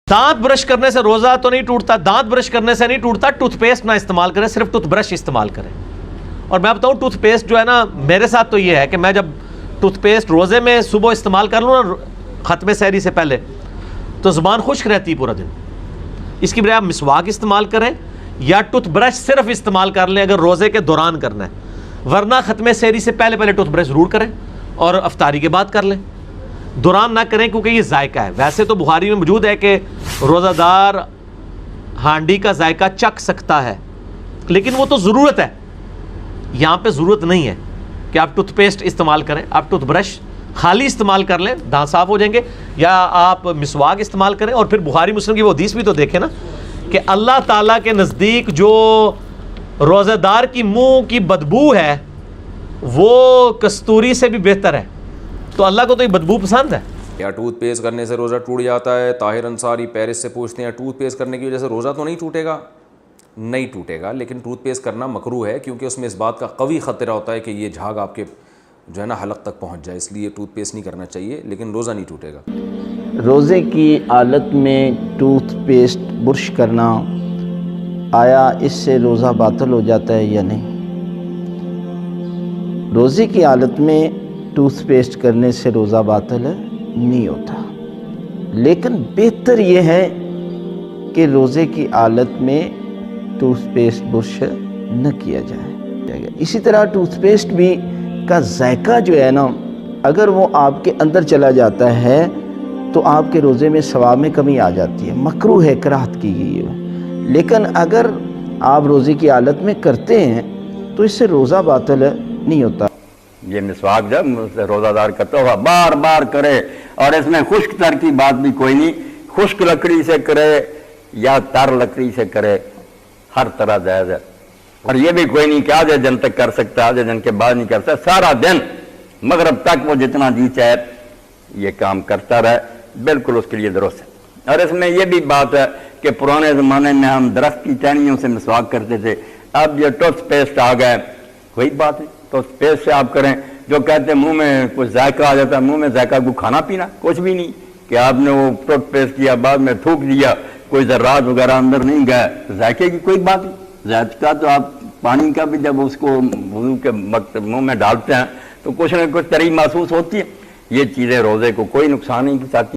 दांत ब्रश करने से रोजा तो नहीं टूटता, दांत ब्रश करने से नहीं टूटता। टूथपेस्ट ना इस्तेमाल करें, सिर्फ टूथब्रश इस्तेमाल करें। और मैं बताऊं टूथपेस्ट जो है ना, मेरे साथ तो ये है कि मैं जब टूथपेस्ट रोजे में सुबह इस्तेमाल कर लूँ ना खत्म सहरी से पहले, तो ज़ुबान खुश्क रहती है पूरा दिन। इसकी बजाय आप मिसवाक इस्तेमाल करें या टूथब्रश सिर्फ इस्तेमाल कर लें अगर रोजे के दौरान करना है, वरना खत्म सहरी से पहले पहले टूथब्रश ज़रूर करें और अफ्तारी के बाद कर लें, दौरान ना करें, क्योंकि ये जायका है। वैसे तो बुखारी में मौजूद है कि रोज़ादार हांडी का जायका चख सकता है, लेकिन वो तो ज़रूरत है, यहाँ पे ज़रूरत नहीं है कि आप टूथपेस्ट इस्तेमाल करें। आप टूथब्रश खाली इस्तेमाल कर लें, दांत साफ़ हो जाएंगे, या आप मिसवाक इस्तेमाल करें। और फिर बुखारी मुस्लिम की वो हदीस भी तो देखें ना कि अल्लाह ताला के नज़दीक जो रोज़ेदार की मुँह की बदबू है वो कस्तूरी से भी बेहतर है। तो अल्लाह को तो ये बदबू पसंद है। या टूथपेस्ट करने से रोज़ा टूट जाता है? ताहिर अंसारी पेरिस से पूछते हैं, टूथपेस्ट करने की वजह से रोज़ा तो नहीं टूटेगा? नहीं टूटेगा, लेकिन टूथपेस्ट करना मकरूह है, क्योंकि उसमें इस बात का कवी ख़तरा होता है कि ये झाग आपके जो है ना हलक तक पहुंच जाए, इसलिए टूथपेस्ट नहीं करना चाहिए, लेकिन रोज़ा नहीं टूटेगा। रोज़े की हालत में टूथपेस्ट ब्रश करना, आया इससे रोज़ा बातिल हो जाता है या नहीं? रोज़े की हालत में टूथपेस्ट करने से रोज़ा बातिल नहीं होता, लेकिन बेहतर यह है कि रोज़े की हालत में टूथपेस्ट ब्रश न किया जाए। इसी तरह टूथपेस्ट भी का जायका जो है ना, अगर वो आपके अंदर चला जाता है तो आपके रोज़े में सवाब में कमी आ जाती है, मकरूह है, कराहत की गई है। लेकिन अगर आप रोज़े की हालत में करते हैं तो इससे रोज़ा बातिल नहीं होता। ये मिसवाक जब रोज़ादार करता हुआ बार बार करे, और इसमें खुश्क तर की बात भी कोई नहीं, खुश्क लकड़ी से करे या तर लकड़ी से करे, हर तरह जायज़ है। और ये भी कोई नहीं कि आधे दिन तक कर सकता है, आधे दिन के बाद नहीं कर सकता, सारा दिन मगरब तक वो जितना जी चाहे ये काम करता रहे, बिल्कुल उसके लिए दुरुस्त है। और इसमें यह भी बात है कि पुराने ज़माने में हम दरख्त की टहनियों से मिसवाक करते थे, अब ये टूथपेस्ट आ गए, वही बात है, टूथपेस्ट से आप करें। जो कहते हैं मुंह में कुछ जायका आ जाता है, मुंह में जायका को खाना पीना कुछ भी नहीं, कि आपने वो टूथपेस्ट किया बाद में थूक दिया, कोई ज़र्रात वगैरह अंदर नहीं गया, जायके की कोई बात नहीं। जायका तो आप पानी का भी जब उसको वुज़ू के वक्त मुँह में डालते हैं तो कुछ न कुछ तरी महसूस होती है। ये चीज़ें रोज़े को कोई नुकसान नहीं पहुँचाती।